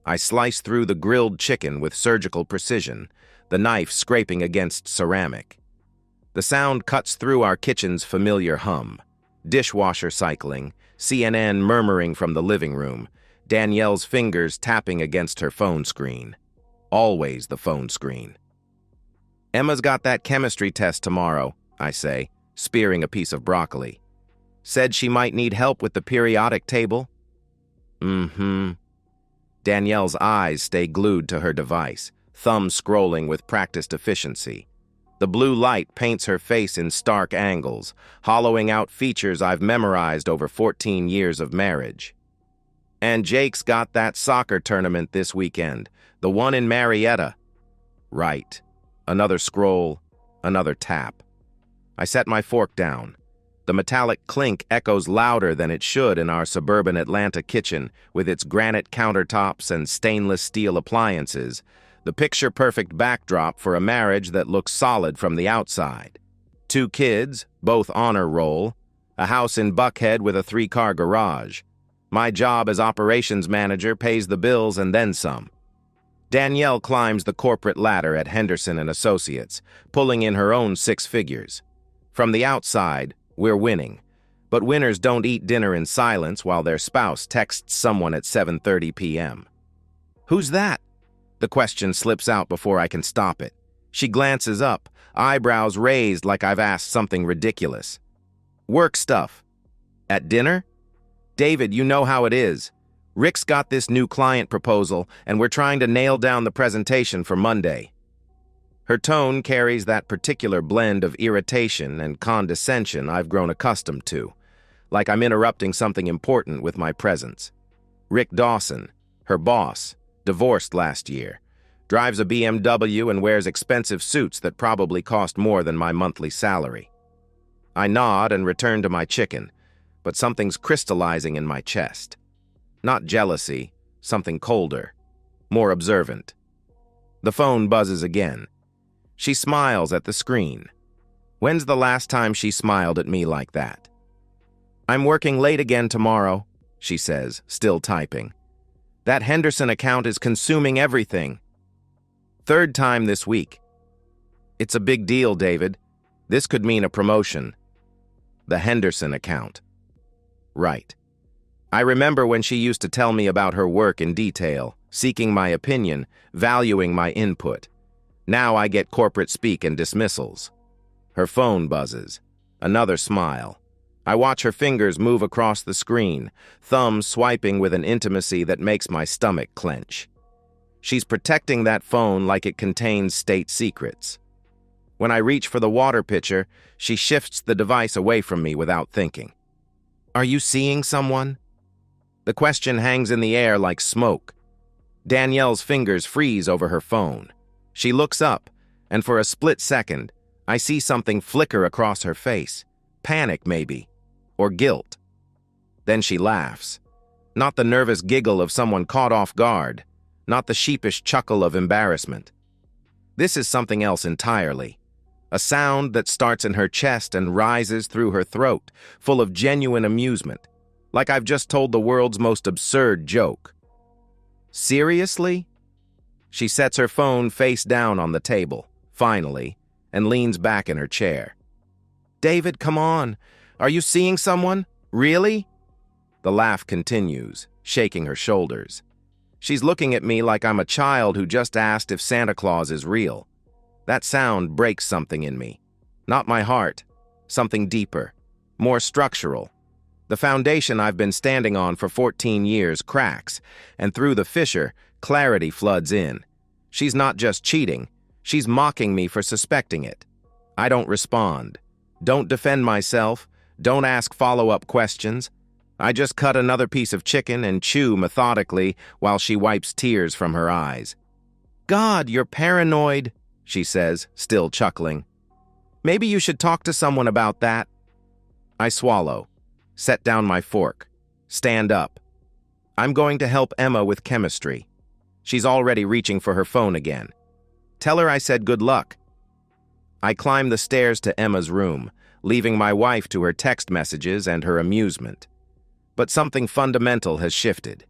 I slice through the grilled chicken with surgical precision, the knife scraping against ceramic. The sound cuts through our kitchen's familiar hum. Dishwasher cycling, CNN murmuring from the living room, Danielle's fingers tapping against her phone screen. Always the phone screen. Emma's got that chemistry test tomorrow, I say, spearing a piece of broccoli. Said she might need help with the periodic table? Mm-hmm. Danielle's eyes stay glued to her device, thumb scrolling with practiced efficiency. The blue light paints her face in stark angles, hollowing out features I've memorized over 14 years of marriage. And Jake's got that soccer tournament this weekend, the one in Marietta. Right. Another scroll, another tap. I set my fork down. The metallic clink echoes louder than it should in our suburban Atlanta kitchen, with its granite countertops and stainless steel appliances, the picture-perfect backdrop for a marriage that looks solid from the outside. 2 kids, both honor roll, a house in Buckhead with a 3-car garage. My job as operations manager pays the bills and then some. Danielle climbs the corporate ladder at Henderson & Associates, pulling in her own 6 figures. From the outside, we're winning. But winners don't eat dinner in silence while their spouse texts someone at 7:30 p.m. Who's that? The question slips out before I can stop it. She glances up, eyebrows raised like I've asked something ridiculous. Work stuff. At dinner? David, you know how it is. Rick's got this new client proposal, and we're trying to nail down the presentation for Monday. Her tone carries that particular blend of irritation and condescension I've grown accustomed to, like I'm interrupting something important with my presence. Rick Dawson, her boss, divorced last year, drives a BMW and wears expensive suits that probably cost more than my monthly salary. I nod and return to my chicken, but something's crystallizing in my chest. Not jealousy, something colder, more observant. The phone buzzes again. She smiles at the screen. When's the last time she smiled at me like that? I'm working late again tomorrow, she says, still typing. That Henderson account is consuming everything. 3rd time this week. It's a big deal, David. This could mean a promotion. The Henderson account. Right. I remember when she used to tell me about her work in detail, seeking my opinion, valuing my input. Now I get corporate speak and dismissals. Her phone buzzes. Another smile. I watch her fingers move across the screen, thumbs swiping with an intimacy that makes my stomach clench. She's protecting that phone like it contains state secrets. When I reach for the water pitcher, she shifts the device away from me without thinking. Are you seeing someone? The question hangs in the air like smoke. Danielle's fingers freeze over her phone. She looks up, and for a split second, I see something flicker across her face. Panic, maybe. Or guilt. Then she laughs. Not the nervous giggle of someone caught off guard. Not the sheepish chuckle of embarrassment. This is something else entirely. A sound that starts in her chest and rises through her throat, full of genuine amusement, like I've just told the world's most absurd joke. Seriously? She sets her phone face down on the table, finally, and leans back in her chair. David, come on. Are you seeing someone? Really? The laugh continues, shaking her shoulders. She's looking at me like I'm a child who just asked if Santa Claus is real. That sound breaks something in me. Not my heart. Something deeper. More structural. The foundation I've been standing on for 14 years cracks, and through the fissure, clarity floods in. She's not just cheating. She's mocking me for suspecting it. I don't respond. Don't defend myself. Don't ask follow-up questions. I just cut another piece of chicken and chew methodically while she wipes tears from her eyes. God, you're paranoid, she says, still chuckling. Maybe you should talk to someone about that. I swallow, set down my fork, stand up. I'm going to help Emma with chemistry. She's already reaching for her phone again. Tell her I said good luck. I climb the stairs to Emma's room, leaving my wife to her text messages and her amusement. But something fundamental has shifted.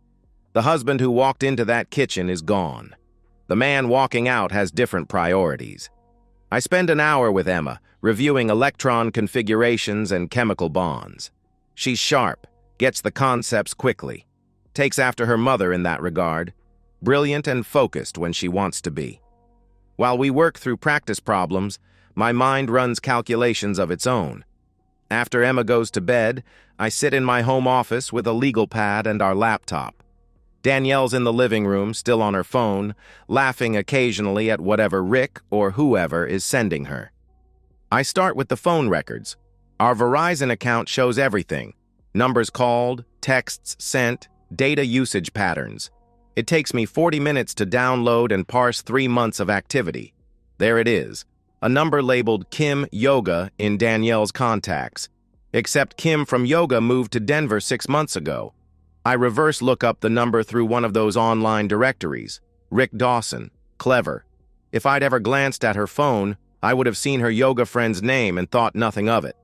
The husband who walked into that kitchen is gone. The man walking out has different priorities. I spend an hour with Emma, reviewing electron configurations and chemical bonds. She's sharp, gets the concepts quickly, takes after her mother in that regard, brilliant and focused when she wants to be. While we work through practice problems, my mind runs calculations of its own. After Emma goes to bed, I sit in my home office with a legal pad and our laptop. Danielle's in the living room, still on her phone, laughing occasionally at whatever Rick or whoever is sending her. I start with the phone records. Our Verizon account shows everything: numbers called, texts sent, data usage patterns. It takes me 40 minutes to download and parse 3 months of activity. There it is, a number labeled Kim Yoga in Danielle's contacts. Except Kim from Yoga moved to Denver 6 months ago. I reverse look up the number through one of those online directories. Rick Dawson. Clever. If I'd ever glanced at her phone, I would have seen her yoga friend's name and thought nothing of it.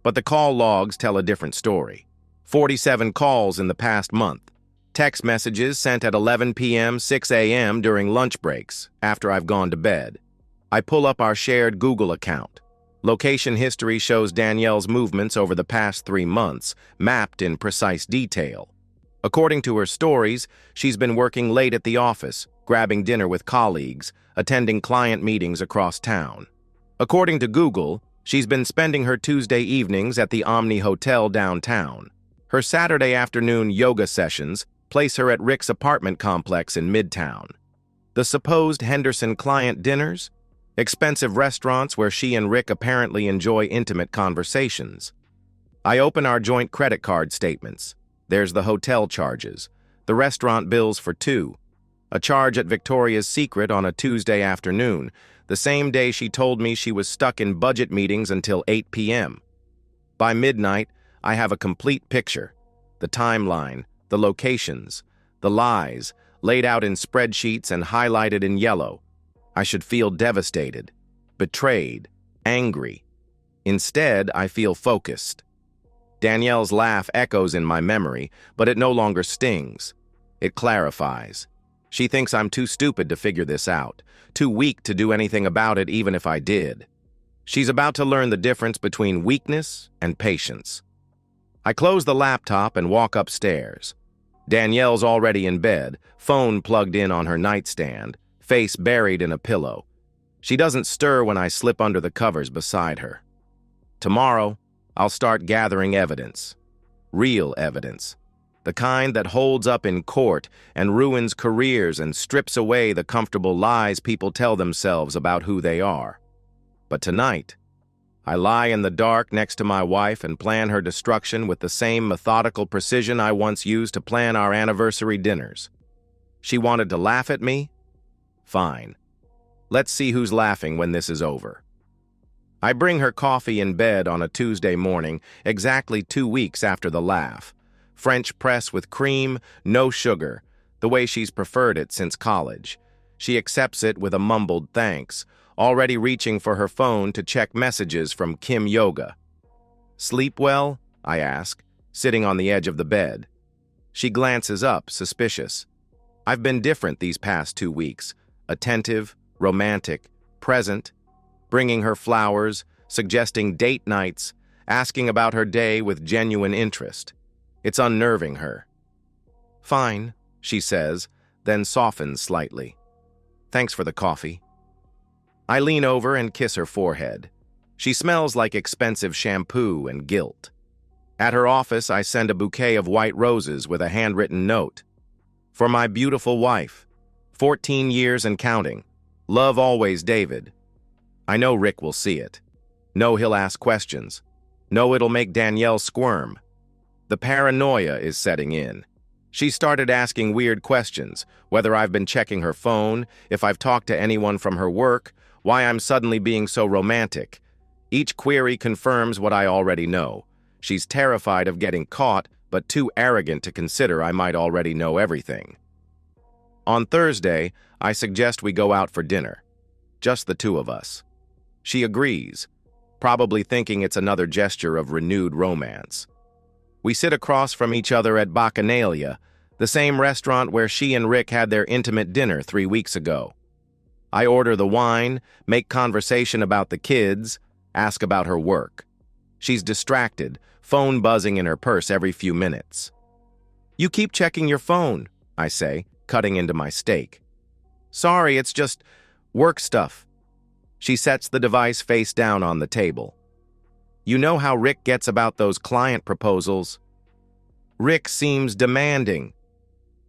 But the call logs tell a different story. 47 calls in the past month. Text messages sent at 11 p.m., 6 a.m. during lunch breaks, after I've gone to bed. I pull up our shared Google account. Location history shows Danielle's movements over the past 3 months, mapped in precise detail. According to her stories, she's been working late at the office, grabbing dinner with colleagues, attending client meetings across town. According to Google, she's been spending her Tuesday evenings at the Omni Hotel downtown. Her Saturday afternoon yoga sessions place her at Rick's apartment complex in Midtown. The supposed Henderson client dinners? Expensive restaurants where she and Rick apparently enjoy intimate conversations. I open our joint credit card statements. There's the hotel charges, the restaurant bills for 2, a charge at Victoria's Secret on a Tuesday afternoon, the same day she told me she was stuck in budget meetings until 8 p.m. By midnight, I have a complete picture: the timeline, the locations, the lies, laid out in spreadsheets and highlighted in yellow. I should feel devastated, betrayed, angry. Instead, I feel focused. Danielle's laugh echoes in my memory, but it no longer stings. It clarifies. She thinks I'm too stupid to figure this out, too weak to do anything about it even if I did. She's about to learn the difference between weakness and patience. I close the laptop and walk upstairs. Danielle's already in bed, phone plugged in on her nightstand, face buried in a pillow. She doesn't stir when I slip under the covers beside her. Tomorrow, I'll start gathering evidence. Real evidence. The kind that holds up in court and ruins careers and strips away the comfortable lies people tell themselves about who they are. But tonight, I lie in the dark next to my wife and plan her destruction with the same methodical precision I once used to plan our anniversary dinners. She wanted to laugh at me? Fine. Let's see who's laughing when this is over. I bring her coffee in bed on a Tuesday morning, exactly 2 weeks after the laugh. French press with cream, no sugar, the way she's preferred it since college. She accepts it with a mumbled thanks, already reaching for her phone to check messages from Kim Yoga. "Sleep well?" I ask, sitting on the edge of the bed. She glances up, suspicious. I've been different these past 2 weeks, attentive, romantic, present, bringing her flowers, suggesting date nights, asking about her day with genuine interest. It's unnerving her. "Fine," she says, then softens slightly. "Thanks for the coffee." I lean over and kiss her forehead. She smells like expensive shampoo and guilt. At her office, I send a bouquet of white roses with a handwritten note. "For my beautiful wife, 14 years and counting. Love always, David." I know Rick will see it. Know he'll ask questions. Know it'll make Danielle squirm. The paranoia is setting in. She started asking weird questions, whether I've been checking her phone, if I've talked to anyone from her work, why I'm suddenly being so romantic. Each query confirms what I already know. She's terrified of getting caught, but too arrogant to consider I might already know everything. On Thursday, I suggest we go out for dinner. Just the 2 of us. She agrees, probably thinking it's another gesture of renewed romance. We sit across from each other at Bacchanalia, The same restaurant where she and Rick had their intimate dinner 3 weeks ago. I order the wine, make conversation about the kids, ask about her work. She's distracted, phone buzzing in her purse every few minutes. "You keep checking your phone," I say, cutting into my steak. "Sorry, it's just work stuff." She sets the device face down on the table. "You know how Rick gets about those client proposals." "Rick seems demanding."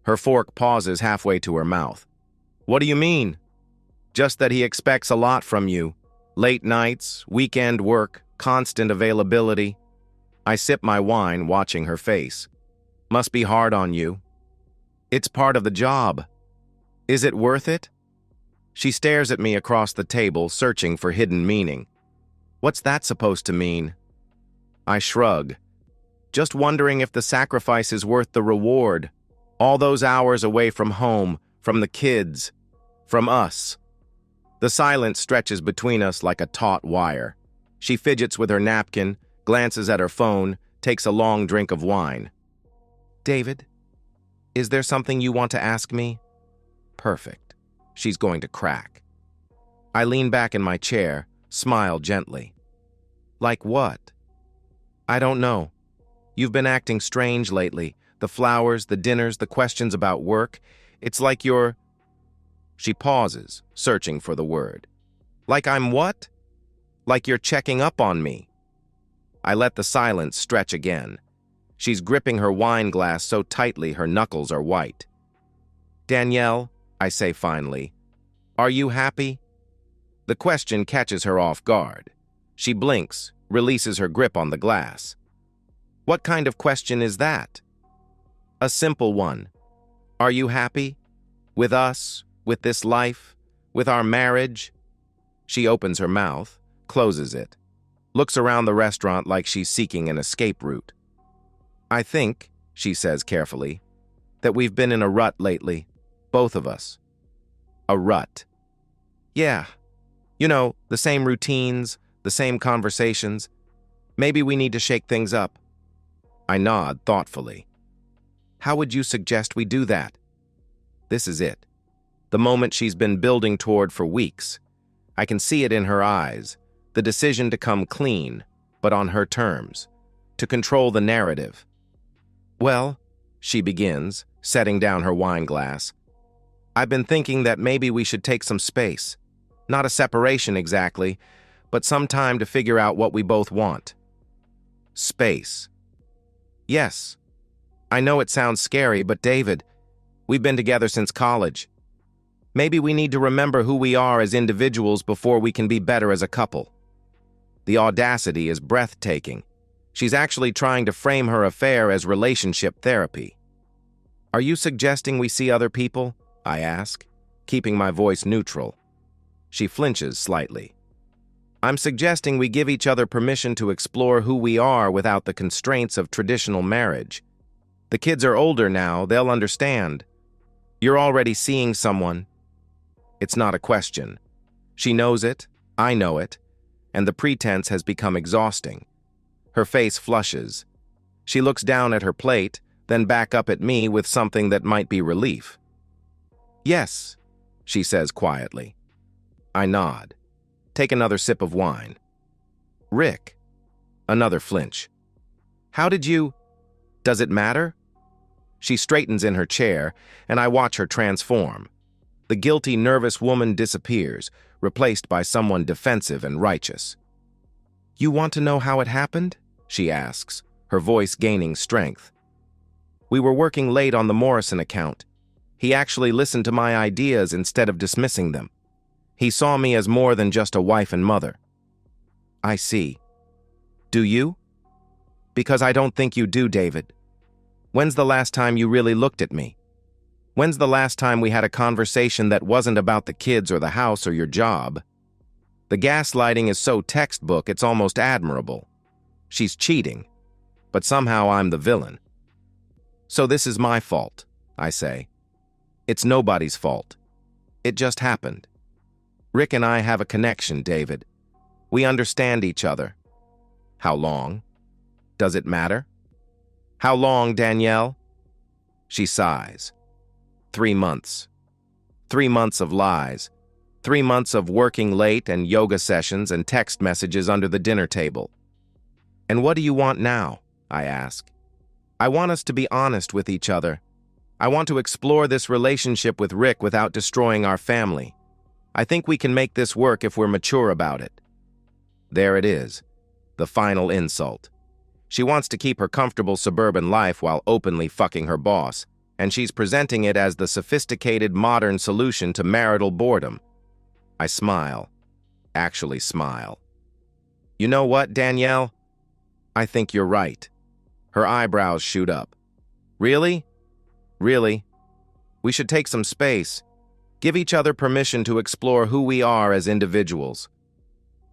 Her fork pauses halfway to her mouth. "What do you mean?" "Just that he expects a lot from you. Late nights, weekend work, constant availability." I sip my wine, watching her face. "Must be hard on you." "It's part of the job." "Is it worth it?" She stares at me across the table, searching for hidden meaning. "What's that supposed to mean?" I shrug. "Just wondering if the sacrifice is worth the reward. All those hours away from home, from the kids, from us." The silence stretches between us like a taut wire. She fidgets with her napkin, glances at her phone, takes a long drink of wine. "David, is there something you want to ask me?" Perfect. She's going to crack. I lean back in my chair, smile gently. "Like what?" "I don't know. You've been acting strange lately. The flowers, the dinners, the questions about work. It's like you're..." She pauses, searching for the word. "Like I'm what?" "Like you're checking up on me." I let the silence stretch again. She's gripping her wine glass so tightly her knuckles are white. "Danielle," I say finally, "are you happy?" The question catches her off guard. She blinks, releases her grip on the glass. "What kind of question is that?" "A simple one. Are you happy? With us, with this life, with our marriage?" She opens her mouth, closes it, looks around the restaurant like she's seeking an escape route. "I think," she says carefully, "that we've been in a rut lately, both of us." "A rut?" "Yeah. You know, the same routines, the same conversations. Maybe we need to shake things up." I nod thoughtfully. "How would you suggest we do that?" This is it. The moment she's been building toward for weeks. I can see it in her eyes. The decision to come clean, but on her terms. To control the narrative. "Well," she begins, setting down her wine glass, "I've been thinking that maybe we should take some space. Not a separation exactly, but some time to figure out what we both want." Space. Yes. I know it sounds scary, but David, we've been together since college. Maybe we need to remember who we are as individuals before we can be better as a couple. The audacity is breathtaking. She's actually trying to frame her affair as relationship therapy. "Are you suggesting we see other people?" I ask, keeping my voice neutral. She flinches slightly. "I'm suggesting we give each other permission to explore who we are without the constraints of traditional marriage. The kids are older now, they'll understand. You're already seeing someone." It's not a question. She knows it, I know it, and the pretense has become exhausting. Her face flushes. She looks down at her plate, then back up at me with something that might be relief. "Yes," she says quietly. I nod. Take another sip of wine. "Rick." Another flinch. "How did you... Does it matter?" She straightens in her chair, and I watch her transform. The guilty, nervous woman disappears, replaced by someone defensive and righteous. "You want to know how it happened?" she asks, her voice gaining strength. "We were working late on the Morrison account. He actually listened to my ideas instead of dismissing them. He saw me as more than just a wife and mother." "I see. Do you?" "Because I don't think you do, David. When's the last time you really looked at me? When's the last time we had a conversation that wasn't about the kids or the house or your job? The gaslighting is so textbook, it's almost admirable. She's cheating, but somehow I'm the villain. So this is my fault," I say. "It's nobody's fault. It just happened. Rick and I have a connection, David. We understand each other." "How long? Does it matter?" "How long, Danielle?" She sighs. 3 months. 3 months of lies. 3 months of working late and yoga sessions and text messages under the dinner table. And what do you want now? I ask. I want us to be honest with each other. I want to explore this relationship with Rick without destroying our family. I think we can make this work if we're mature about it. There it is, the final insult. She wants to keep her comfortable suburban life while openly fucking her boss, and she's presenting it as the sophisticated modern solution to marital boredom. I smile. Actually smile. You know what, Danielle? I think you're right. Her eyebrows shoot up. Really? Really? We should take some space. Give each other permission to explore who we are as individuals.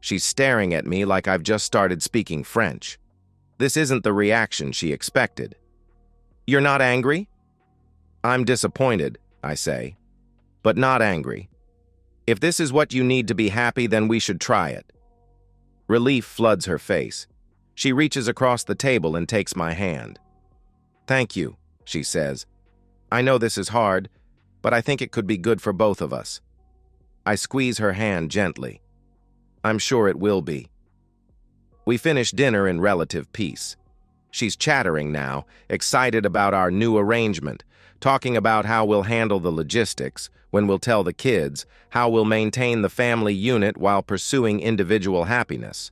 She's staring at me like I've just started speaking French. This isn't the reaction she expected. You're not angry? I'm disappointed, I say, but not angry. If this is what you need to be happy, then we should try it. Relief floods her face. She reaches across the table and takes my hand. Thank you, she says. I know this is hard, but I think it could be good for both of us. I squeeze her hand gently. I'm sure it will be. We finish dinner in relative peace. She's chattering now, excited about our new arrangement, talking about how we'll handle the logistics, when we'll tell the kids, how we'll maintain the family unit while pursuing individual happiness.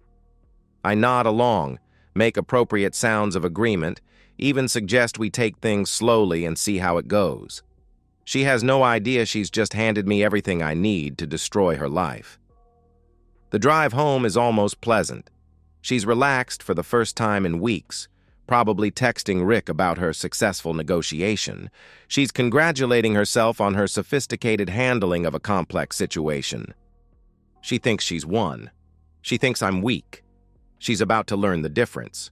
I nod along, make appropriate sounds of agreement, even suggest we take things slowly and see how it goes. She has no idea she's just handed me everything I need to destroy her life. The drive home is almost pleasant. She's relaxed for the first time in weeks, probably texting Rick about her successful negotiation. She's congratulating herself on her sophisticated handling of a complex situation. She thinks she's won. She thinks I'm weak. She's about to learn the difference.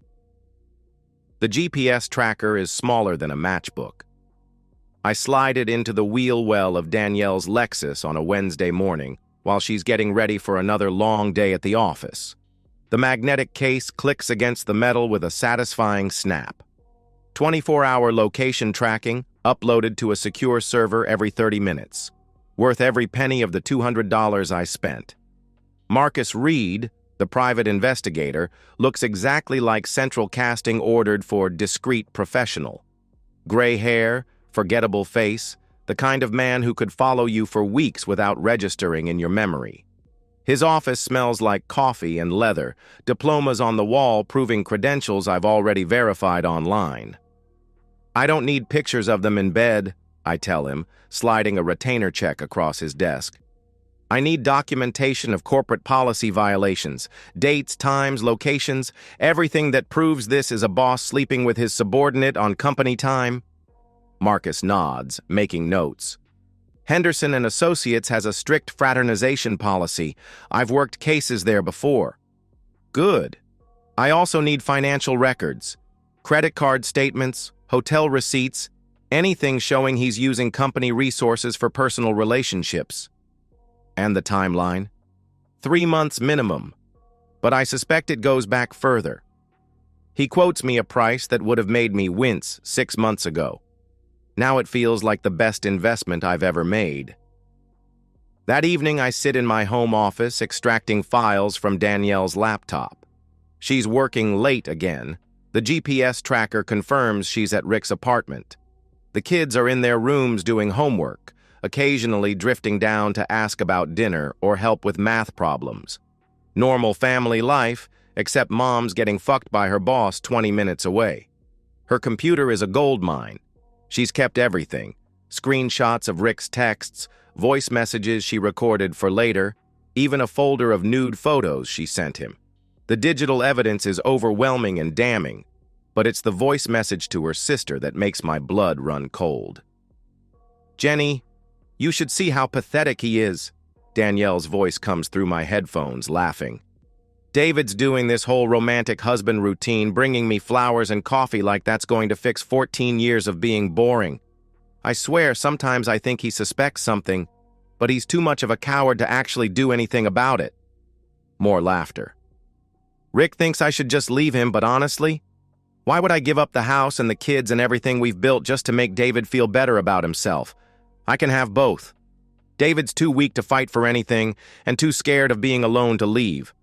The GPS tracker is smaller than a matchbook. I slide it into the wheel well of Danielle's Lexus on a Wednesday morning while she's getting ready for another long day at the office. The magnetic case clicks against the metal with a satisfying snap. 24-hour location tracking uploaded to a secure server every 30 minutes. Worth every penny of the $200 I spent. Marcus Reed, the private investigator, looks exactly like central casting ordered for discreet professional. Gray hair, forgettable face, the kind of man who could follow you for weeks without registering in your memory. His office smells like coffee and leather, diplomas on the wall proving credentials I've already verified online. I don't need pictures of them in bed, I tell him, sliding a retainer check across his desk. I need documentation of corporate policy violations, dates, times, locations, everything that proves this is a boss sleeping with his subordinate on company time. Marcus nods, making notes. Henderson and Associates has a strict fraternization policy. I've worked cases there before. Good. I also need financial records, credit card statements, hotel receipts, anything showing he's using company resources for personal relationships. And the timeline? 3 months minimum, but I suspect it goes back further. He quotes me a price that would have made me wince 6 months ago. Now it feels like the best investment I've ever made. That evening, I sit in my home office extracting files from Danielle's laptop. She's working late again. The GPS tracker confirms she's at Rick's apartment. The kids are in their rooms doing homework, occasionally drifting down to ask about dinner or help with math problems. Normal family life, except mom's getting fucked by her boss 20 minutes away. Her computer is a gold mine. She's kept everything, screenshots of Rick's texts, voice messages she recorded for later, even a folder of nude photos she sent him. The digital evidence is overwhelming and damning, but it's the voice message to her sister that makes my blood run cold. Jenny, you should see how pathetic he is. Danielle's voice comes through my headphones, laughing. David's doing this whole romantic husband routine, bringing me flowers and coffee like that's going to fix 14 years of being boring. I swear sometimes I think he suspects something, but he's too much of a coward to actually do anything about it. More laughter. Rick thinks I should just leave him, but honestly, Why would I give up the house and the kids and everything we've built just to make David feel better about himself? I can have both. David's too weak to fight for anything and too scared of being alone to leave.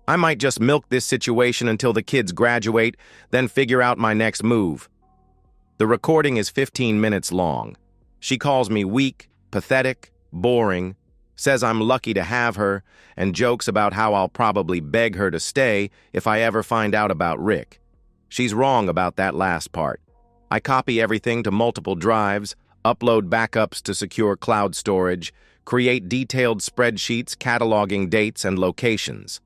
I might just milk this situation until the kids graduate, then figure out my next move. The recording is 15 minutes long. She calls me weak, pathetic, boring, says I'm lucky to have her, and jokes about how I'll probably beg her to stay if I ever find out about Rick. She's wrong about that last part. I copy everything to multiple drives, upload backups to secure cloud storage, create detailed spreadsheets cataloging dates and locations.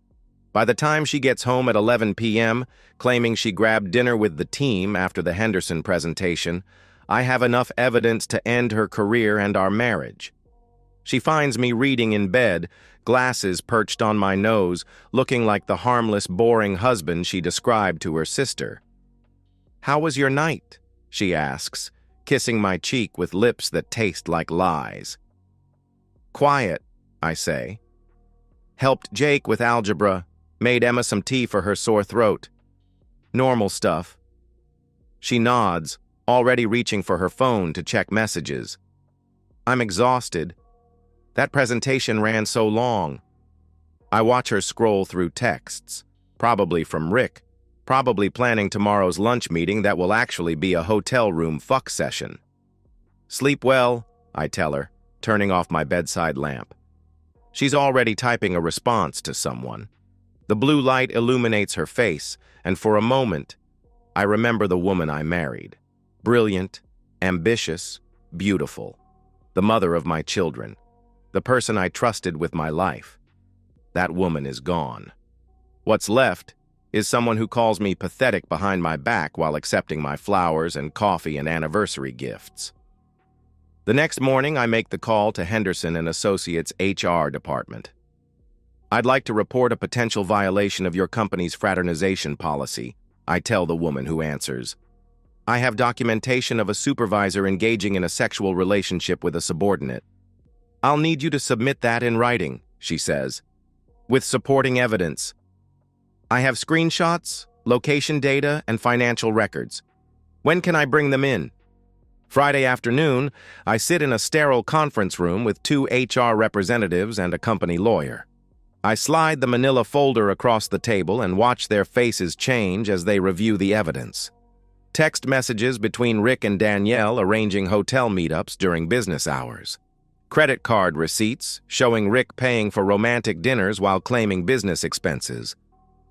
By the time she gets home at 11 p.m., claiming she grabbed dinner with the team after the Henderson presentation, I have enough evidence to end her career and our marriage. She finds me reading in bed, glasses perched on my nose, looking like the harmless, boring husband she described to her sister. "How was your night?" she asks, kissing my cheek with lips that taste like lies. "Quiet," I say. "Helped Jake with algebra, made Emma some tea for her sore throat. Normal stuff." She nods, already reaching for her phone to check messages. I'm exhausted. That presentation ran so long. I watch her scroll through texts, probably from Rick, probably planning tomorrow's lunch meeting that will actually be a hotel room fuck session. "Sleep well," I tell her, turning off my bedside lamp. She's already typing a response to someone. The blue light illuminates her face, and for a moment, I remember the woman I married. Brilliant, ambitious, beautiful. The mother of my children. The person I trusted with my life. That woman is gone. What's left is someone who calls me pathetic behind my back while accepting my flowers and coffee and anniversary gifts. The next morning, I make the call to Henderson and Associates' HR department. "I'd like to report a potential violation of your company's fraternization policy," I tell the woman who answers. "I have documentation of a supervisor engaging in a sexual relationship with a subordinate. I'll need you to submit that in writing," she says, "with supporting evidence. I have screenshots, location data, and financial records. When can I bring them in?" Friday afternoon, I sit in a sterile conference room with 2 HR representatives and a company lawyer. I slide the manila folder across the table and watch their faces change as they review the evidence. Text messages between Rick and Danielle arranging hotel meetups during business hours. Credit card receipts showing Rick paying for romantic dinners while claiming business expenses.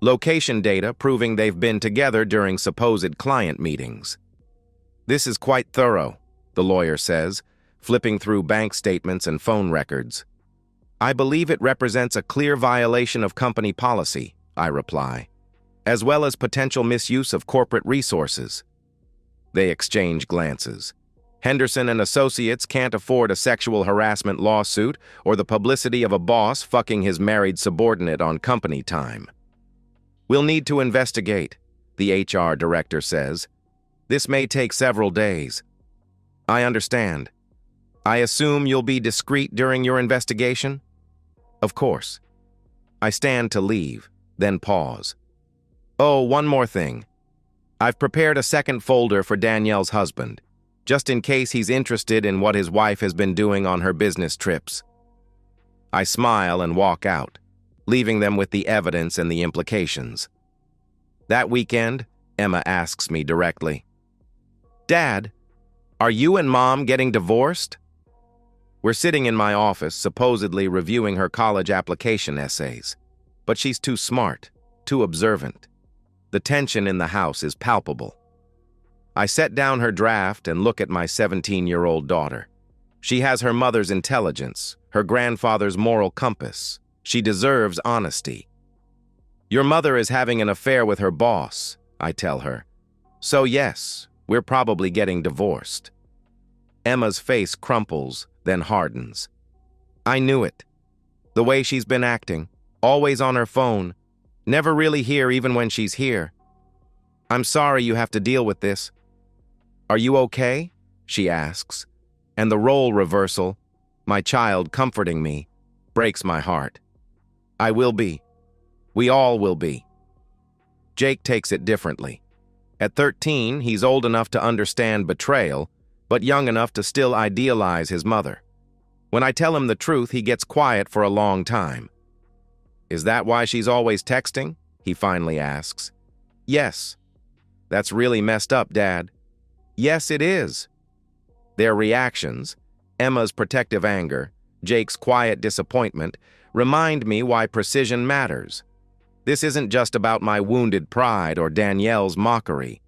Location data proving they've been together during supposed client meetings. "This is quite thorough," the lawyer says, flipping through bank statements and phone records. "I believe it represents a clear violation of company policy," I reply, "as well as potential misuse of corporate resources." They exchange glances. Henderson and Associates can't afford a sexual harassment lawsuit or the publicity of a boss fucking his married subordinate on company time. "We'll need to investigate," the HR director says. "This may take several days." "I understand. I assume you'll be discreet during your investigation?" "Of course." I stand to leave, then pause. "Oh, one more thing. I've prepared a second folder for Danielle's husband, just in case he's interested in what his wife has been doing on her business trips." I smile and walk out, leaving them with the evidence and the implications. That weekend, Emma asks me directly, "Dad, are you and Mom getting divorced?" We're sitting in my office, supposedly reviewing her college application essays. But she's too smart, too observant. The tension in the house is palpable. I set down her draft and look at my 17-year-old daughter. She has her mother's intelligence, her grandfather's moral compass. She deserves honesty. "Your mother is having an affair with her boss," I tell her. "So yes, we're probably getting divorced." Emma's face crumples, then hardens. "I knew it. The way she's been acting, always on her phone, never really here even when she's here. I'm sorry you have to deal with this." "Are you okay?" she asks, and the role reversal, my child comforting me, breaks my heart. I will be. We all will be. Jake takes it differently. At 13, he's old enough to understand betrayal, but young enough to still idealize his mother. When I tell him the truth, he gets quiet for a long time. "Is that why she's always texting?" he finally asks. "Yes." "That's really messed up, Dad." "Yes, it is." Their reactions, Emma's protective anger, Jake's quiet disappointment, remind me why precision matters. This isn't just about my wounded pride or Danielle's mockery.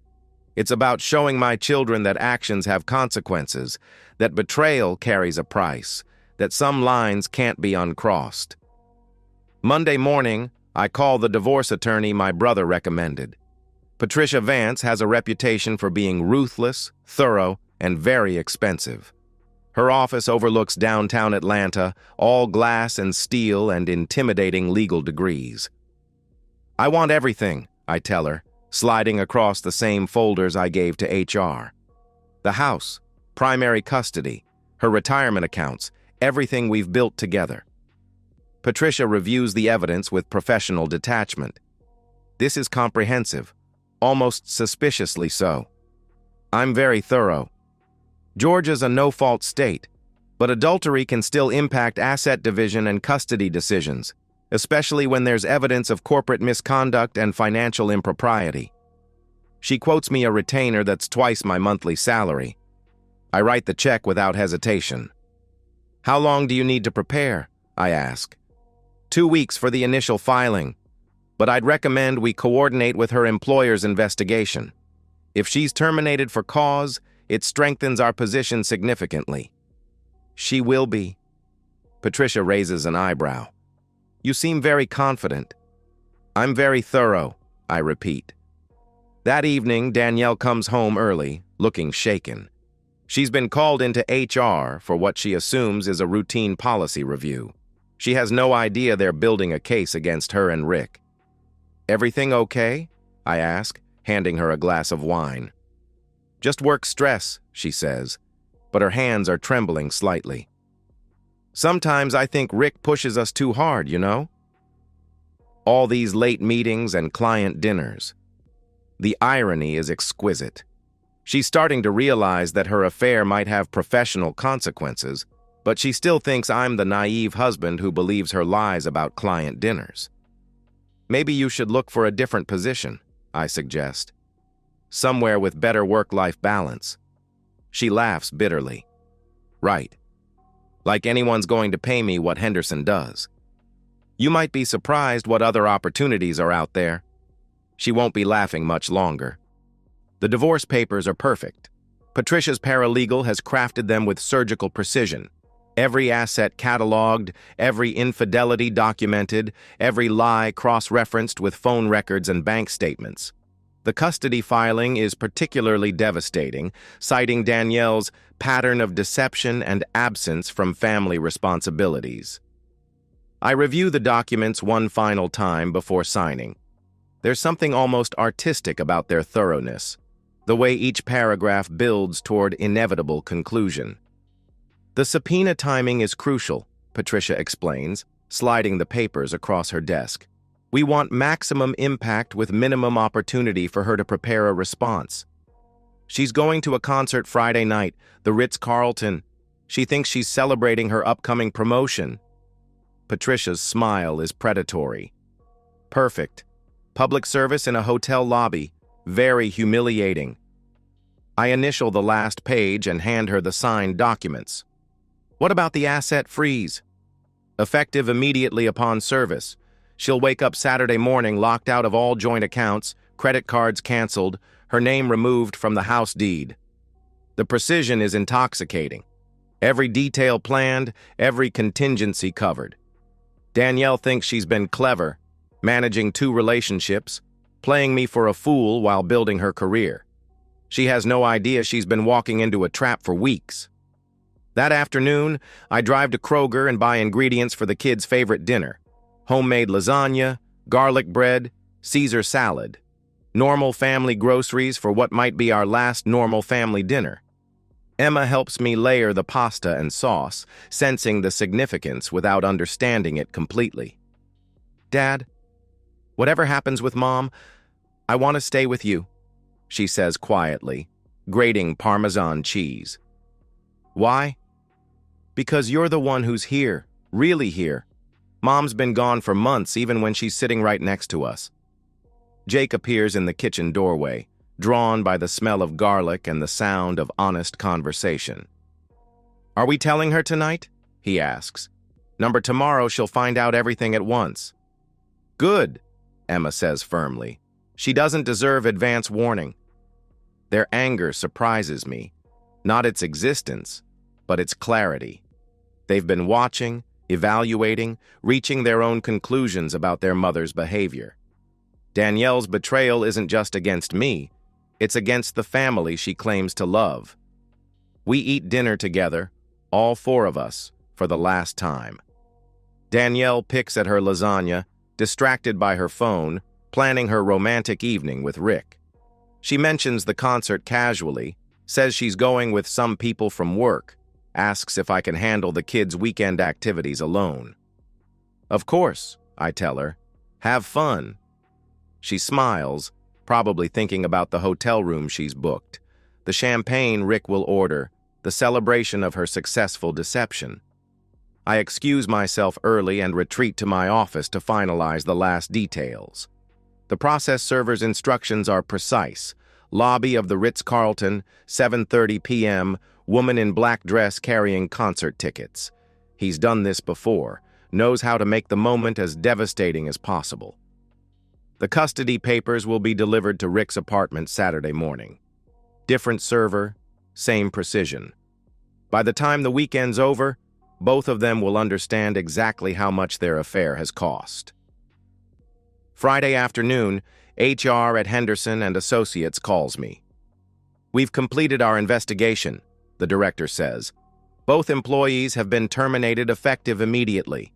It's about showing my children that actions have consequences, that betrayal carries a price, that some lines can't be uncrossed. Monday morning, I call the divorce attorney my brother recommended. Patricia Vance has a reputation for being ruthless, thorough, and very expensive. Her office overlooks downtown Atlanta, all glass and steel and intimidating legal degrees. "I want everything," I tell her, sliding across the same folders I gave to HR. The house, primary custody, her retirement accounts, everything we've built together. Patricia reviews the evidence with professional detachment. This is comprehensive, almost suspiciously so. I'm very thorough. Georgia's a no-fault state, but adultery can still impact asset division and custody decisions, especially when there's evidence of corporate misconduct and financial impropriety. She quotes me a retainer that's twice my monthly salary. I write the check without hesitation. "How long do you need to prepare?" I ask. 2 weeks for the initial filing, but I'd recommend we coordinate with her employer's investigation. If she's terminated for cause, it strengthens our position significantly. "She will be." Patricia raises an eyebrow. "You seem very confident." "I'm very thorough," I repeat. That evening, Danielle comes home early, looking shaken. She's been called into HR for what she assumes is a routine policy review. She has no idea they're building a case against her and Rick. "Everything okay?" I ask, handing her a glass of wine. "Just work stress," she says, but her hands are trembling slightly. "Sometimes I think Rick pushes us too hard, you know? All these late meetings and client dinners. The irony is exquisite. She's starting to realize that her affair might have professional consequences, but she still thinks I'm the naive husband who believes her lies about client dinners. "Maybe you should look for a different position," I suggest. "Somewhere with better work-life balance." She laughs bitterly. "Right. Like anyone's going to pay me what Henderson does. You might be surprised what other opportunities are out there." She won't be laughing much longer. The divorce papers are perfect. Patricia's paralegal has crafted them with surgical precision. Every asset cataloged, every infidelity documented, every lie cross-referenced with phone records and bank statements. The custody filing is particularly devastating, citing Danielle's pattern of deception and absence from family responsibilities. I review the documents one final time before signing. There's something almost artistic about their thoroughness, the way each paragraph builds toward inevitable conclusion. "The subpoena timing is crucial," Patricia explains, sliding the papers across her desk. "We want maximum impact with minimum opportunity for her to prepare a response. She's going to a concert Friday night, the Ritz-Carlton. She thinks she's celebrating her upcoming promotion." Patricia's smile is predatory. "Perfect. Public service in a hotel lobby. Very humiliating." I initial the last page and hand her the signed documents. "What about the asset freeze?" "Effective immediately upon service. She'll wake up Saturday morning locked out of all joint accounts, credit cards canceled, her name removed from the house deed." The precision is intoxicating. Every detail planned, every contingency covered. Danielle thinks she's been clever, managing 2 relationships, playing me for a fool while building her career. She has no idea she's been walking into a trap for weeks. That afternoon, I drive to Kroger and buy ingredients for the kids' favorite dinner: homemade lasagna, garlic bread, Caesar salad. Normal family groceries for what might be our last normal family dinner. Emma helps me layer the pasta and sauce, sensing the significance without understanding it completely. "Dad, whatever happens with Mom, I want to stay with you." she says quietly, grating Parmesan cheese. Why? Because you're the one who's here, really here. Mom's been gone for months, even when she's sitting right next to us. Jake appears in the kitchen doorway, drawn by the smell of garlic and the sound of honest conversation. Are we telling her tonight? He asks. Number tomorrow she'll find out everything at once. Good, Emma says firmly. She doesn't deserve advance warning. Their anger surprises me. Not its existence, but its clarity. They've been watching, evaluating, reaching their own conclusions about their mother's behavior. Danielle's betrayal isn't just against me, it's against the family she claims to love. We eat dinner together, all four of us, for the last time. Danielle picks at her lasagna, distracted by her phone, planning her romantic evening with Rick. She mentions the concert casually, says she's going with some people from work, asks if I can handle the kids' weekend activities alone. Of course, I tell her. Have fun. She smiles, probably thinking about the hotel room she's booked, the champagne Rick will order, the celebration of her successful deception. I excuse myself early and retreat to my office to finalize the last details. The process server's instructions are precise. Lobby of the Ritz-Carlton, 7:30 p.m., woman in black dress carrying concert tickets. He's done this before, knows how to make the moment as devastating as possible. The custody papers will be delivered to Rick's apartment Saturday morning. Different server, same precision. By the time the weekend's over, both of them will understand exactly how much their affair has cost. Friday afternoon, HR at Henderson and Associates calls me. We've completed our investigation, the director says. Both employees have been terminated effective immediately.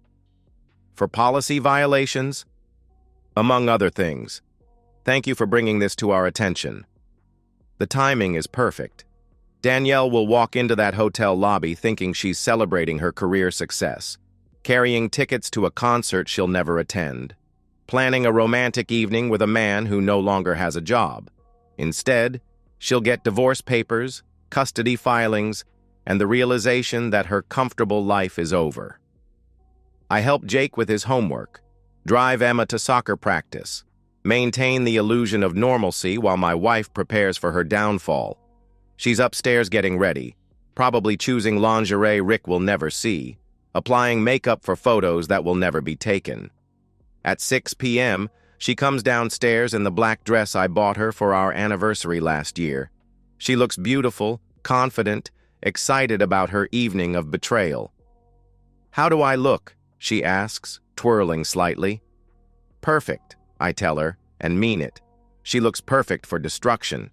For policy violations, among other things. Thank you for bringing this to our attention. The timing is perfect. Danielle will walk into that hotel lobby thinking she's celebrating her career success, carrying tickets to a concert she'll never attend, planning a romantic evening with a man who no longer has a job. Instead, she'll get divorce papers, custody filings, and the realization that her comfortable life is over. I help Jake with his homework, drive Emma to soccer practice, maintain the illusion of normalcy while my wife prepares for her downfall. She's upstairs getting ready, probably choosing lingerie Rick will never see, applying makeup for photos that will never be taken. At 6 p.m., she comes downstairs in the black dress I bought her for our anniversary last year. She looks beautiful, confident, excited about her evening of betrayal. How do I look? She asks, twirling slightly. Perfect, I tell her, and mean it. She looks perfect for destruction.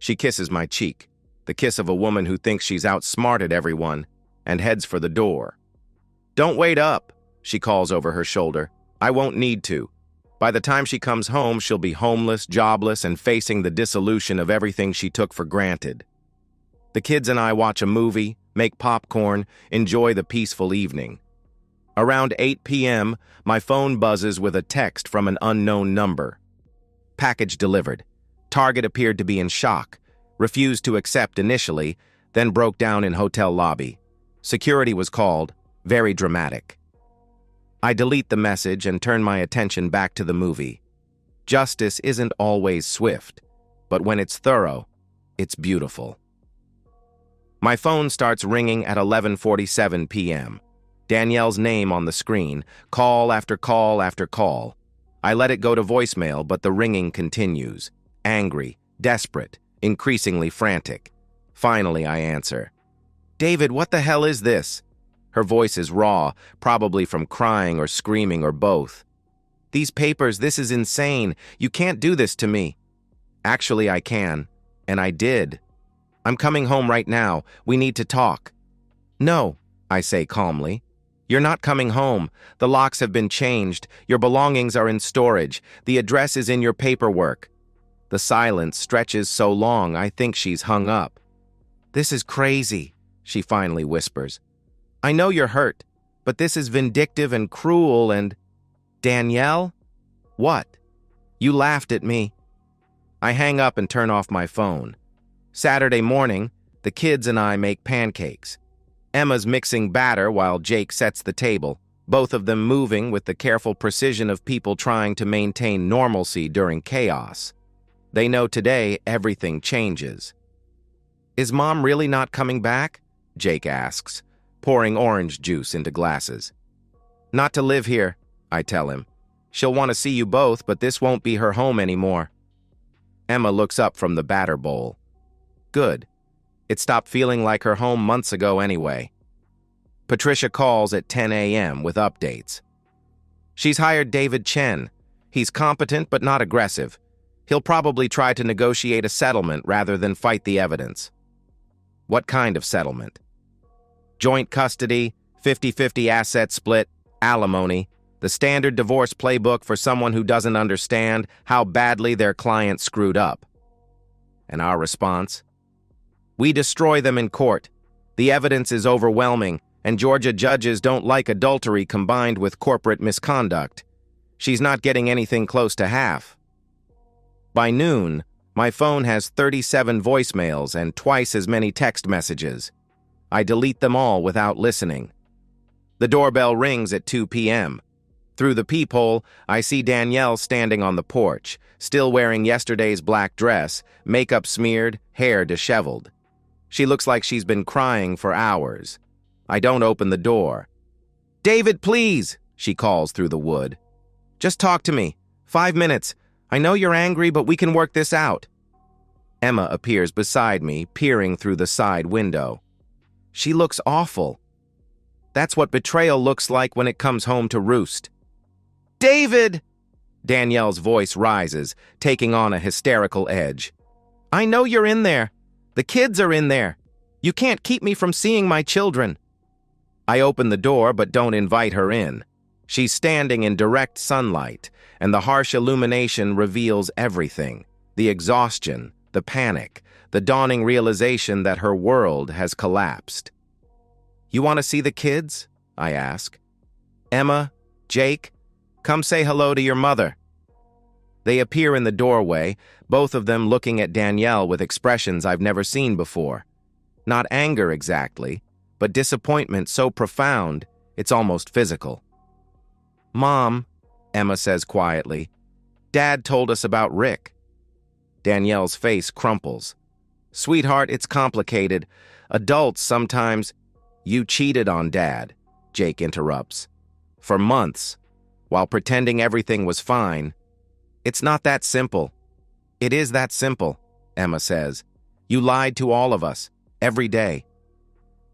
She kisses my cheek, the kiss of a woman who thinks she's outsmarted everyone, and heads for the door. Don't wait up, she calls over her shoulder. I won't need to. By the time she comes home, she'll be homeless, jobless, and facing the dissolution of everything she took for granted. The kids and I watch a movie, make popcorn, enjoy the peaceful evening. Around 8 p.m., my phone buzzes with a text from an unknown number. Package delivered. Target appeared to be in shock, refused to accept initially, then broke down in hotel lobby. Security was called, very dramatic. I delete the message and turn my attention back to the movie. Justice isn't always swift, but when it's thorough, it's beautiful. My phone starts ringing at 11:47 p.m. Danielle's name on the screen, call after call after call. I let it go to voicemail, but the ringing continues. Angry, desperate, increasingly frantic. Finally, I answer. David, what the hell is this? Her voice is raw, probably from crying or screaming or both. These papers, this is insane. You can't do this to me. Actually, I can. And I did. I'm coming home right now. We need to talk. No, I say calmly. You're not coming home. The locks have been changed. Your belongings are in storage. The address is in your paperwork. The silence stretches so long, I think she's hung up. This is crazy, she finally whispers. I know you're hurt, but this is vindictive and cruel and... Danielle? What? You laughed at me. I hang up and turn off my phone. Saturday morning, the kids and I make pancakes. Emma's mixing batter while Jake sets the table, both of them moving with the careful precision of people trying to maintain normalcy during chaos. They know today everything changes. "Is Mom really not coming back?" Jake asks, pouring orange juice into glasses. "Not to live here," I tell him. "She'll want to see you both, but this won't be her home anymore." Emma looks up from the batter bowl. "Good. It stopped feeling like her home months ago anyway." Patricia calls at 10 a.m. with updates. She's hired David Chen. He's competent but not aggressive. He'll probably try to negotiate a settlement rather than fight the evidence. What kind of settlement? Joint custody, 50-50 asset split, alimony, the standard divorce playbook for someone who doesn't understand how badly their client screwed up. And our response? We destroy them in court. The evidence is overwhelming, and Georgia judges don't like adultery combined with corporate misconduct. She's not getting anything close to half. By noon, my phone has 37 voicemails and twice as many text messages. I delete them all without listening. The doorbell rings at 2 p.m. Through the peephole, I see Danielle standing on the porch, still wearing yesterday's black dress, makeup smeared, hair disheveled. She looks like she's been crying for hours. I don't open the door. "David, please," she calls through the wood. "Just talk to me. 5 minutes. I know you're angry, but we can work this out." Emma appears beside me, peering through the side window. She looks awful. That's what betrayal looks like when it comes home to roost. "David!" Danielle's voice rises, taking on a hysterical edge. "I know you're in there. The kids are in there. You can't keep me from seeing my children." I open the door but don't invite her in. She's standing in direct sunlight, and the harsh illumination reveals everything. The exhaustion, the panic, the dawning realization that her world has collapsed. "You want to see the kids?" I ask. "Emma, Jake, come say hello to your mother." They appear in the doorway, both of them looking at Danielle with expressions I've never seen before. Not anger exactly, but disappointment so profound, it's almost physical. "Mom," Emma says quietly, "Dad told us about Rick." Danielle's face crumples. "Sweetheart, it's complicated. Adults sometimes—" "You cheated on Dad," Jake interrupts. "For months, while pretending everything was fine. It's not that simple." "It is that simple," Emma says. "You lied to all of us, every day."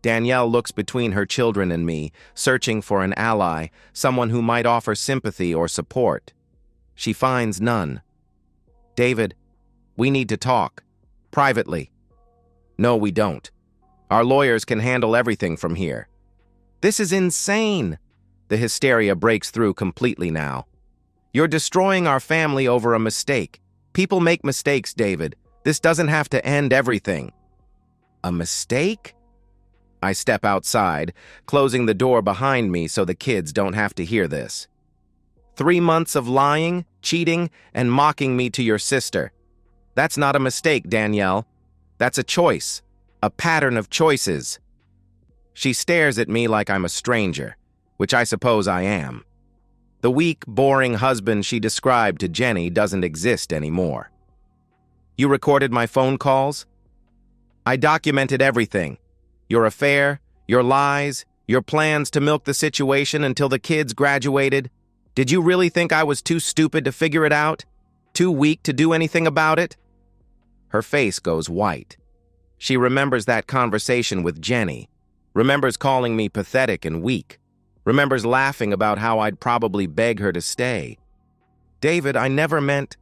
Danielle looks between her children and me, searching for an ally, someone who might offer sympathy or support. She finds none. "David, we need to talk. Privately." "No, we don't. Our lawyers can handle everything from here." "This is insane." The hysteria breaks through completely now. "You're destroying our family over a mistake. People make mistakes, David. This doesn't have to end everything." "A mistake?" I step outside, closing the door behind me so the kids don't have to hear this. 3 months of lying, cheating, and mocking me to your sister. That's not a mistake, Danielle. That's a choice, a pattern of choices. She stares at me like I'm a stranger, which I suppose I am. The weak, boring husband she described to Jenny doesn't exist anymore. "You recorded my phone calls?" "I documented everything. Your affair, your lies, your plans to milk the situation until the kids graduated. Did you really think I was too stupid to figure it out? Too weak to do anything about it?" Her face goes white. She remembers that conversation with Jenny, remembers calling me pathetic and weak, remembers laughing about how I'd probably beg her to stay. "David, I never meant—"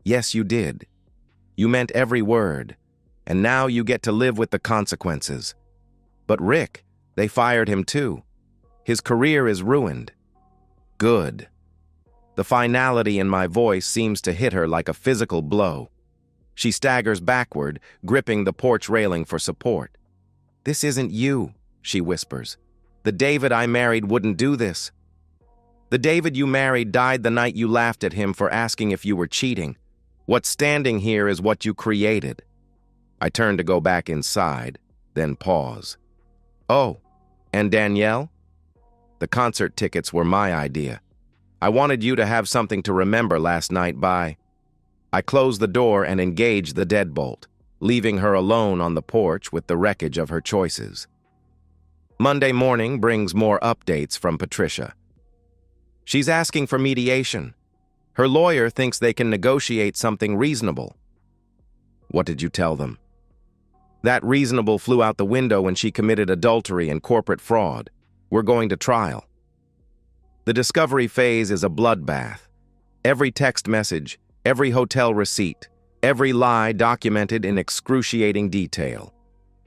"Yes, you did. You meant every word, and now you get to live with the consequences. But Rick, they fired him too. His career is ruined." "Good." The finality in my voice seems to hit her like a physical blow. She staggers backward, gripping the porch railing for support. "This isn't you," she whispers. "The David I married wouldn't do this. The David you married died the night you laughed at him for asking if you were cheating. What's standing here is what you created. I turn to go back inside, then pause. Oh, and Danielle? The concert tickets were my idea. I wanted you to have something to remember last night by... I closed the door and engaged the deadbolt, leaving her alone on the porch with the wreckage of her choices. Monday morning brings more updates from Patricia. She's asking for mediation. Her lawyer thinks they can negotiate something reasonable. What did you tell them? That reasonable flew out the window when she committed adultery and corporate fraud. We're going to trial. The discovery phase is a bloodbath. Every text message, every hotel receipt, every lie documented in excruciating detail.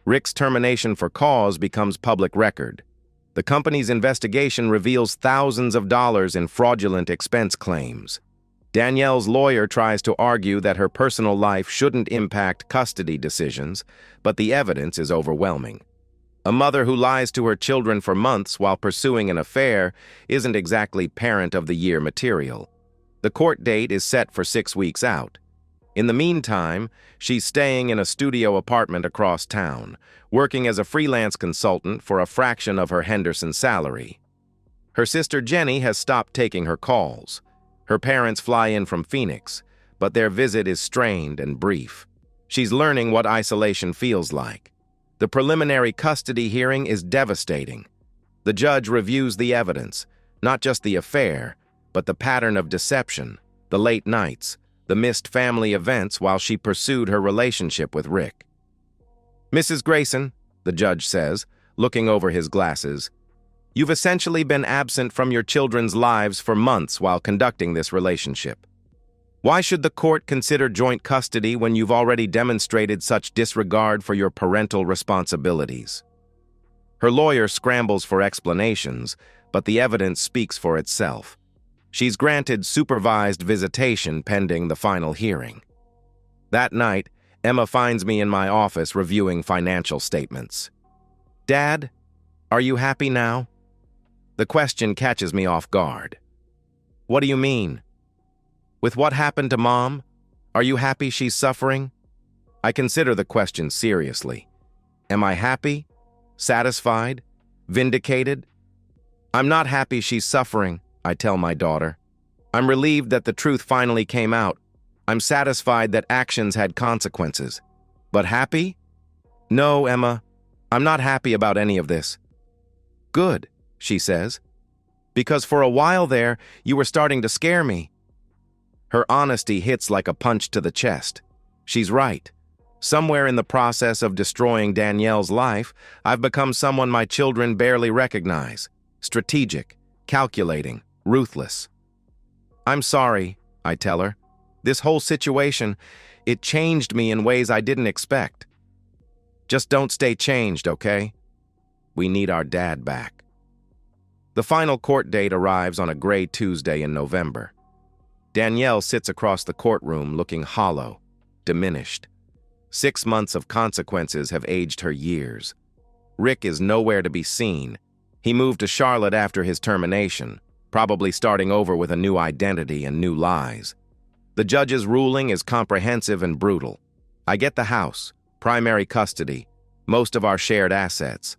Rick's termination for cause becomes public record. The company's investigation reveals thousands of dollars in fraudulent expense claims. Danielle's lawyer tries to argue that her personal life shouldn't impact custody decisions, but the evidence is overwhelming. A mother who lies to her children for months while pursuing an affair isn't exactly Parent of the Year material. The court date is set for 6 weeks out. In the meantime, she's staying in a studio apartment across town, working as a freelance consultant for a fraction of her Henderson salary. Her sister Jenny has stopped taking her calls. Her parents fly in from Phoenix, but their visit is strained and brief. She's learning what isolation feels like. The preliminary custody hearing is devastating. The judge reviews the evidence, not just the affair, but the pattern of deception, the late nights, the missed family events while she pursued her relationship with Rick. Mrs. Grayson, the judge says, looking over his glasses, you've essentially been absent from your children's lives for months while conducting this relationship. Why should the court consider joint custody when you've already demonstrated such disregard for your parental responsibilities? Her lawyer scrambles for explanations, but the evidence speaks for itself. She's granted supervised visitation pending the final hearing. That night, Emma finds me in my office reviewing financial statements. Dad, are you happy now? The question catches me off guard. What do you mean? With what happened to Mom? Are you happy she's suffering? I consider the question seriously. Am I happy? Satisfied? Vindicated? I'm not happy she's suffering, I tell my daughter. I'm relieved that the truth finally came out. I'm satisfied that actions had consequences. But happy? No, Emma. I'm not happy about any of this. Good, she says. Because for a while there, you were starting to scare me. Her honesty hits like a punch to the chest. She's right. Somewhere in the process of destroying Danielle's life, I've become someone my children barely recognize. Strategic, calculating, ruthless. I'm sorry, I tell her. This whole situation, it changed me in ways I didn't expect. Just don't stay changed, okay? We need our dad back. The final court date arrives on a gray Tuesday in November. Danielle sits across the courtroom looking hollow, diminished. 6 months of consequences have aged her years. Rick is nowhere to be seen. He moved to Charlotte after his termination, probably starting over with a new identity and new lies. The judge's ruling is comprehensive and brutal. I get the house, primary custody, most of our shared assets.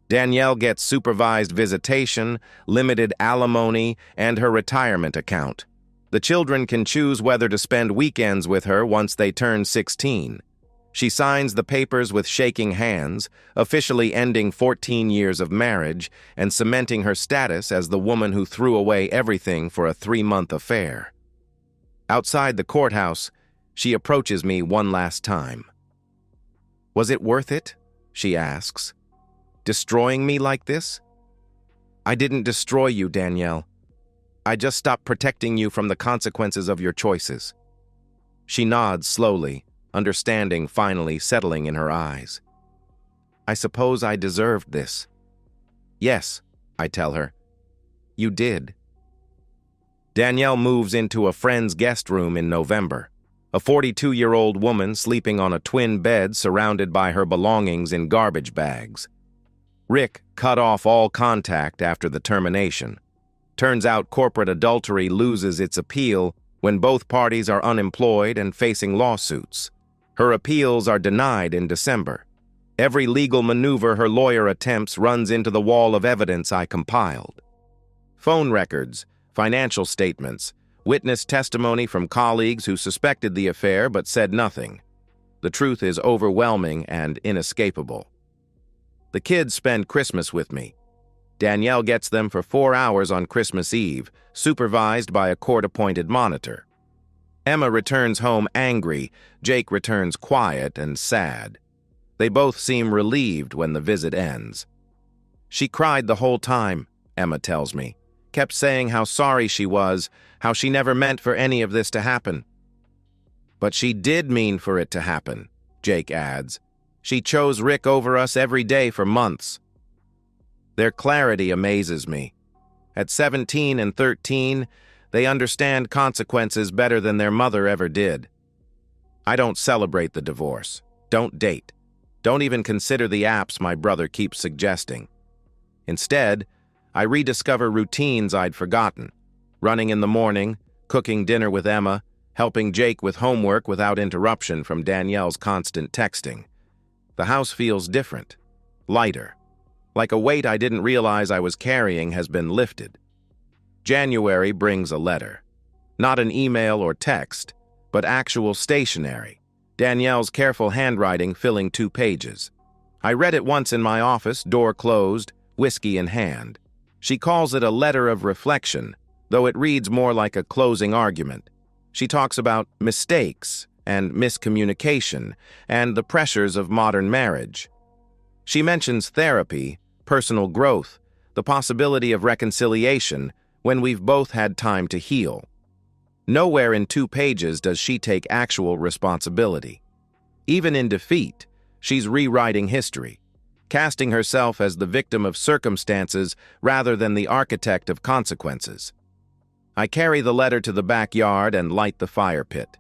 Danielle gets supervised visitation, limited alimony, and her retirement account. The children can choose whether to spend weekends with her once they turn 16. She signs the papers with shaking hands, officially ending 14 years of marriage and cementing her status as the woman who threw away everything for a 3-month affair. Outside the courthouse, she approaches me one last time. Was it worth it? She asks. Destroying me like this? I didn't destroy you, Danielle. I just stopped protecting you from the consequences of your choices. She nods slowly, understanding finally settling in her eyes. I suppose I deserved this. Yes, I tell her. You did. Danielle moves into a friend's guest room in November, a 42-year-old woman sleeping on a twin bed surrounded by her belongings in garbage bags. Rick cut off all contact after the termination. Turns out corporate adultery loses its appeal when both parties are unemployed and facing lawsuits. Her appeals are denied in December. Every legal maneuver her lawyer attempts runs into the wall of evidence I compiled. Phone records, financial statements, witness testimony from colleagues who suspected the affair but said nothing. The truth is overwhelming and inescapable. The kids spend Christmas with me. Danielle gets them for 4 hours on Christmas Eve, supervised by a court-appointed monitor. Emma returns home angry. Jake returns quiet and sad. They both seem relieved when the visit ends. She cried the whole time, Emma tells me. Kept saying how sorry she was, how she never meant for any of this to happen. But she did mean for it to happen, Jake adds. She chose Rick over us every day for months. Their clarity amazes me. At 17 and 13, they understand consequences better than their mother ever did. I don't celebrate the divorce. Don't date. Don't even consider the apps my brother keeps suggesting. Instead, I rediscover routines I'd forgotten. Running in the morning, cooking dinner with Emma, helping Jake with homework without interruption from Danielle's constant texting. The house feels different, lighter. Like a weight I didn't realize I was carrying has been lifted. January brings a letter. Not an email or text, but actual stationery. Danielle's careful handwriting filling 2 pages. I read it once in my office, door closed, whiskey in hand. She calls it a letter of reflection, though it reads more like a closing argument. She talks about mistakes and miscommunication and the pressures of modern marriage. She mentions therapy, personal growth, the possibility of reconciliation when we've both had time to heal. Nowhere in 2 pages does she take actual responsibility. Even in defeat, she's rewriting history, casting herself as the victim of circumstances rather than the architect of consequences. I carry the letter to the backyard and light the fire pit.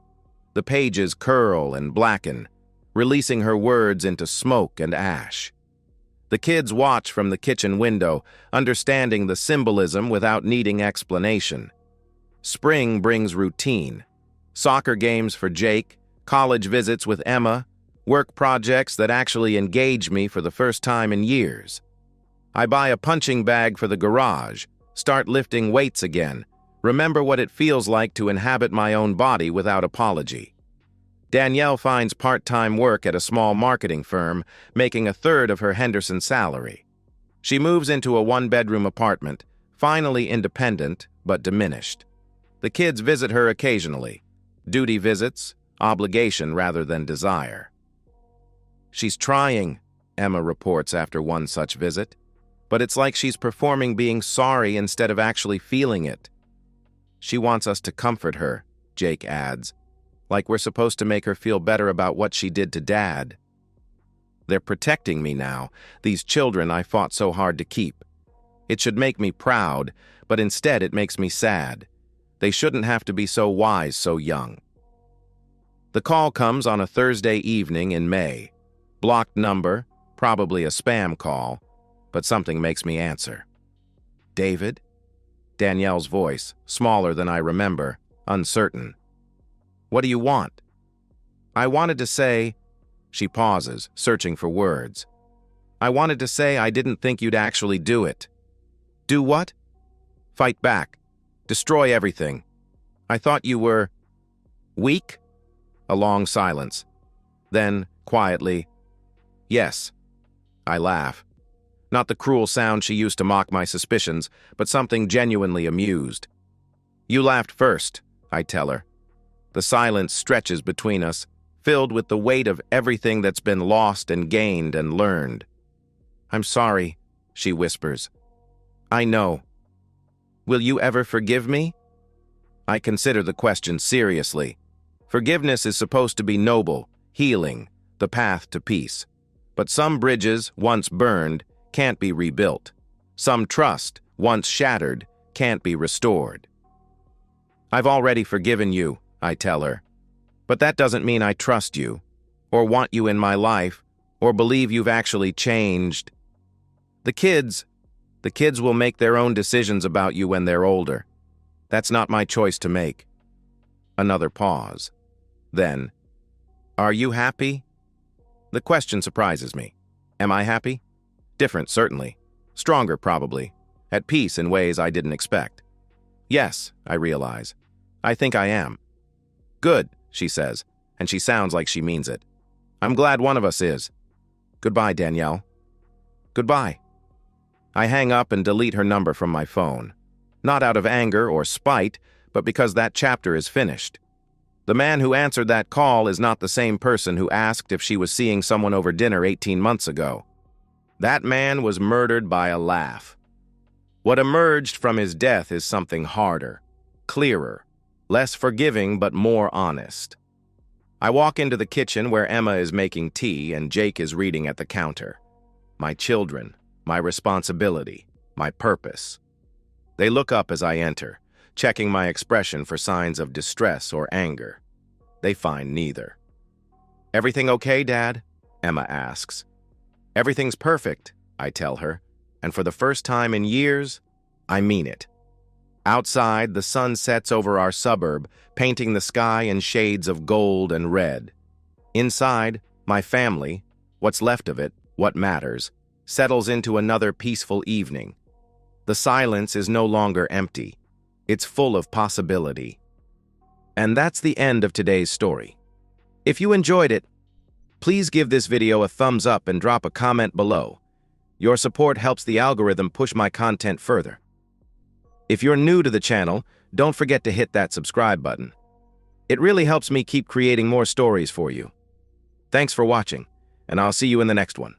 The pages curl and blacken, releasing her words into smoke and ash. The kids watch from the kitchen window, understanding the symbolism without needing explanation. Spring brings routine. Soccer games for Jake, college visits with Emma, work projects that actually engage me for the first time in years. I buy a punching bag for the garage, start lifting weights again, remember what it feels like to inhabit my own body without apology. Danielle finds part-time work at a small marketing firm, making 1/3 of her Henderson salary. She moves into a 1-bedroom apartment, finally independent but diminished. The kids visit her occasionally. Duty visits, obligation rather than desire. She's trying, Emma reports after one such visit, but it's like she's performing being sorry instead of actually feeling it. She wants us to comfort her, Jake adds, like we're supposed to make her feel better about what she did to Dad. They're protecting me now, these children I fought so hard to keep. It should make me proud, but instead it makes me sad. They shouldn't have to be so wise so young. The call comes on a Thursday evening in May. Blocked number, probably a spam call, but something makes me answer. David? Danielle's voice, smaller than I remember, uncertain. What do you want? I wanted to say... She pauses, searching for words. I wanted to say I didn't think you'd actually do it. Do what? Fight back. Destroy everything. I thought you were... weak? A long silence. Then, quietly, yes. I laugh. Not the cruel sound she used to mock my suspicions, but something genuinely amused. You laughed first, I tell her. The silence stretches between us, filled with the weight of everything that's been lost and gained and learned. I'm sorry, she whispers. I know. Will you ever forgive me? I consider the question seriously. Forgiveness is supposed to be noble, healing, the path to peace. But some bridges, once burned, can't be rebuilt. Some trust, once shattered, can't be restored. I've already forgiven you, I tell her. But that doesn't mean I trust you, or want you in my life, or believe you've actually changed. The kids will make their own decisions about you when they're older. That's not my choice to make. Another pause. Then, "Are you happy?" The question surprises me. Am I happy? Different, certainly. Stronger, probably. At peace in ways I didn't expect. Yes, I realize. I think I am. Good, she says, and she sounds like she means it. I'm glad one of us is. Goodbye, Danielle. Goodbye. I hang up and delete her number from my phone. Not out of anger or spite, but because that chapter is finished. The man who answered that call is not the same person who asked if she was seeing someone over dinner 18 months ago. That man was murdered by a laugh. What emerged from his death is something harder, clearer, less forgiving but more honest. I walk into the kitchen where Emma is making tea and Jake is reading at the counter. My children, my responsibility, my purpose. They look up as I enter, checking my expression for signs of distress or anger. They find neither. "Everything okay, Dad?" Emma asks. "Everything's perfect," I tell her, and for the first time in years, I mean it. Outside, the sun sets over our suburb, painting the sky in shades of gold and red. Inside, my family, what's left of it, what matters, settles into another peaceful evening. The silence is no longer empty. It's full of possibility. And that's the end of today's story. If you enjoyed it, please give this video a thumbs up and drop a comment below. Your support helps the algorithm push my content further. If you're new to the channel, don't forget to hit that subscribe button. It really helps me keep creating more stories for you. Thanks for watching, and I'll see you in the next one.